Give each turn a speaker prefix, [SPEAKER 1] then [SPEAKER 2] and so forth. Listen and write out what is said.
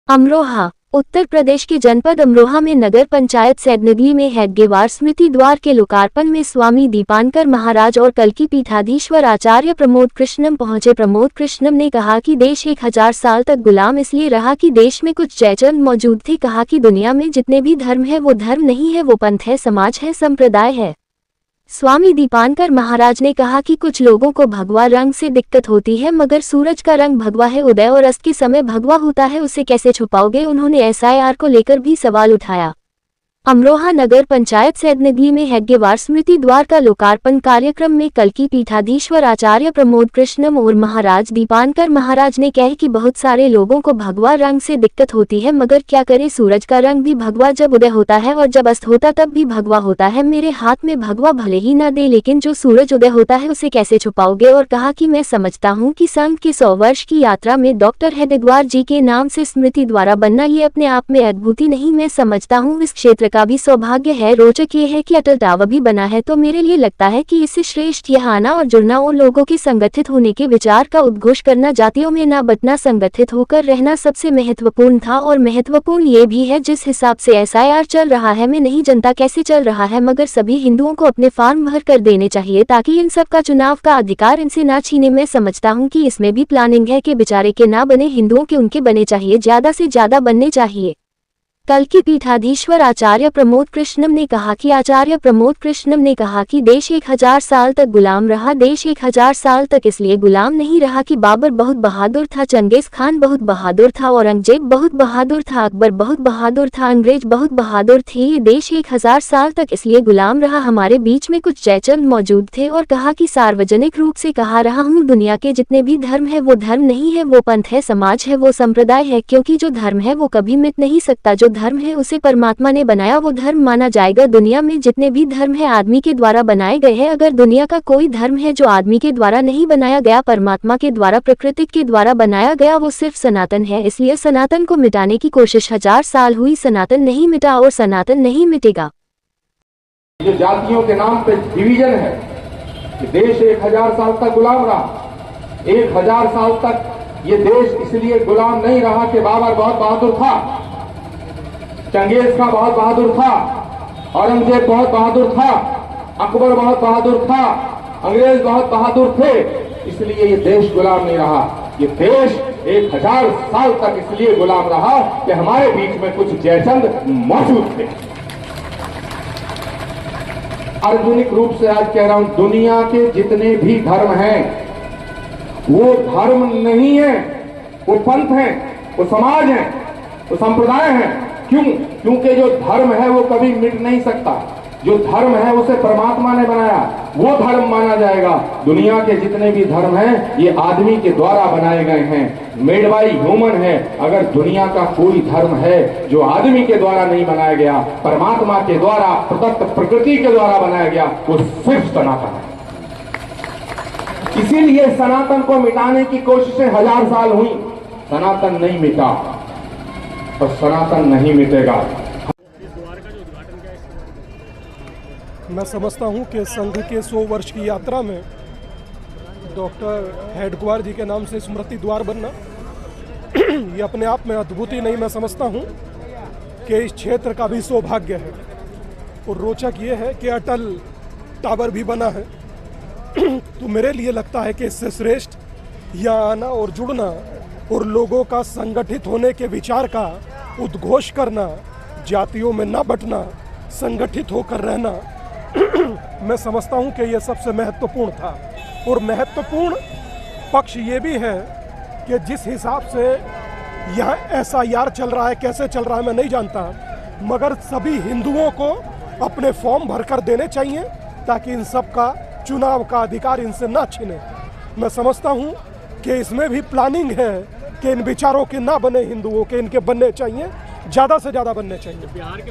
[SPEAKER 1] अमरोहा उत्तर प्रदेश के जनपद अमरोहा में नगर पंचायत सैदनगरी में हेडगेवार स्मृति द्वार के लोकार्पण में स्वामी दीपांकर महाराज और कल्की पीठाधीश्वर आचार्य प्रमोद कृष्णम पहुंचे। प्रमोद कृष्णम ने कहा कि देश 1000 साल तक गुलाम इसलिए रहा कि देश में कुछ जयचंद मौजूद थे। कहा कि दुनिया में जितने भी धर्म है वो धर्म नहीं है, वो पंथ है, समाज है, संप्रदाय है। स्वामी दीपांकर महाराज ने कहा कि कुछ लोगों को भगवा रंग से दिक्कत होती है, मगर सूरज का रंग भगवा है, उदय और अस्त के समय भगवा होता है, उसे कैसे छुपाओगे। उन्होंने एसआईआर को लेकर भी सवाल उठाया। अमरोहा नगर पंचायत सैदनगरी में हेडगेवार स्मृति द्वार का लोकार्पण कार्यक्रम में कल्की पीठाधीश्वर आचार्य प्रमोद कृष्णम और महाराज दीपांकर महाराज ने कहा कि बहुत सारे लोगों को भगवा रंग से दिक्कत होती है, मगर क्या करे, सूरज का रंग भी भगवा जब उदय होता है और जब अस्त होता तब भी भगवा होता है। मेरे हाथ में भगवा भले ही न दे, लेकिन जो सूरज उदय होता है उसे कैसे छुपाओगे। और कहा कि मैं समझता हूँ कि संघ की 100 वर्ष की यात्रा में डॉक्टर हेडगेवार जी के नाम से स्मृति द्वारा बनना ये अपने आप में अद्भुती नहीं, मैं समझता हूँ इस क्षेत्र का भी सौभाग्य है। रोचक ये है कि अटल टावर भी बना है, तो मेरे लिए लगता है कि इससे श्रेष्ठ यह आना और जुड़ना और लोगों के संगठित होने के विचार का उद्घोष करना, जातियों में न बंटना, संगठित होकर रहना सबसे महत्वपूर्ण था। और महत्वपूर्ण ये भी है जिस हिसाब से एसआईआर चल रहा है, मैं नहीं जानता कैसे चल रहा है, मगर सभी हिंदुओं को अपने फॉर्म भर कर देने चाहिए ताकि इन सब का चुनाव का अधिकार इनसे ना छीने। मैं समझता हूँ कि इसमें भी प्लानिंग है कि बेचारे के ना बने, हिंदुओं के उनके बने चाहिए, ज्यादा से ज्यादा बनने चाहिए। कल्की पीठाधीश्वर आचार्य प्रमोद कृष्णम ने कहा कि देश 1000 साल तक गुलाम रहा। देश 1000 साल तक इसलिए गुलाम नहीं रहा कि बाबर बहुत बहादुर था, चंगेज खान बहुत बहादुर था, औरंगजेब बहुत बहादुर था, अकबर बहुत बहादुर था, अंग्रेज बहुत बहादुर थे। ये देश 1000 साल तक इसलिए गुलाम रहा, हमारे बीच में कुछ जयचंद मौजूद थे। और कहा कि सार्वजनिक रूप से कहा रहा हूँ, दुनिया के जितने भी धर्म है वो धर्म नहीं है, वो पंथ है, समाज है, वो संप्रदाय है, क्योंकि जो धर्म है वो कभी मिट नहीं सकता। जो धर्म है उसे परमात्मा ने बनाया, वो धर्म माना जाएगा। दुनिया में जितने भी धर्म है आदमी के द्वारा बनाए गए हैं। अगर दुनिया का कोई धर्म है जो आदमी के द्वारा नहीं बनाया गया, परमात्मा के द्वारा, प्रकृति के द्वारा बनाया गया, वो सिर्फ सनातन है। इसलिए सनातन को मिटाने की कोशिश 1000 साल हुई, सनातन नहीं मिटा और सनातन नहीं मिटेगा।
[SPEAKER 2] ये जातियों के नाम पे डिवीजन है कि देश 1000 साल तक गुलाम रहा। 1000 साल तक ये देश इसलिए गुलाम नहीं रहा कि बाबर बहुत बहादुर था, चंगेज खान बहुत बहादुर था, औरंगजेब बहुत बहादुर था, अकबर बहुत बहादुर था, अंग्रेज बहुत बहादुर थे, इसलिए ये देश गुलाम नहीं रहा। ये देश 1000 साल तक इसलिए गुलाम रहा कि हमारे बीच में कुछ जयचंद मौजूद थे। सार्वजनिक रूप से आज कह रहा हूं, दुनिया के जितने भी धर्म हैं वो धर्म नहीं है, वो पंथ है, वो समाज है, वो संप्रदाय है। क्यों? क्योंकि जो धर्म है वो कभी मिट नहीं सकता। जो धर्म है उसे परमात्मा ने बनाया, वो धर्म माना जाएगा। दुनिया के जितने भी धर्म हैं ये आदमी के द्वारा बनाए गए हैं, मेड बाय ह्यूमन है। अगर दुनिया का कोई धर्म है जो आदमी के द्वारा नहीं बनाया गया, परमात्मा के द्वारा, प्रदत्त प्रकृति के द्वारा बनाया गया, वो सिर्फ सनातन है। इसीलिए सनातन को मिटाने की कोशिशें 1000 साल हुई, सनातन नहीं मिटा और सनातन नहीं मिटेगा।
[SPEAKER 3] मैं समझता हूं कि संघ के 100 वर्ष की यात्रा में डॉक्टर हेडगेवार जी के नाम से स्मृति द्वार बनना ये अपने आप में अद्भुत ही नहीं, मैं समझता हूं कि इस क्षेत्र का भी सौभाग्य है। और रोचक ये है कि अटल टावर भी बना है। तो मेरे लिए लगता है कि इससे श्रेष्ठ यहाँ आना और जुड़ना और लोगों का संगठित होने के विचार का उद्घोष करना, जातियों में न बंटना, संगठित होकर रहना, मैं समझता हूं कि यह सबसे महत्वपूर्ण था। और महत्वपूर्ण पक्ष ये भी है कि जिस हिसाब से यहाँ एसआईआर चल रहा है, कैसे चल रहा है मैं नहीं जानता, मगर सभी हिंदुओं को अपने फॉर्म भरकर देने चाहिए ताकि इन सब का चुनाव का अधिकार इनसे ना छीने। मैं समझता हूं कि इसमें भी प्लानिंग है कि इन विचारों के ना बने हिंदुओं के, इनके बनने चाहिए, ज़्यादा से ज़्यादा बनने चाहिए।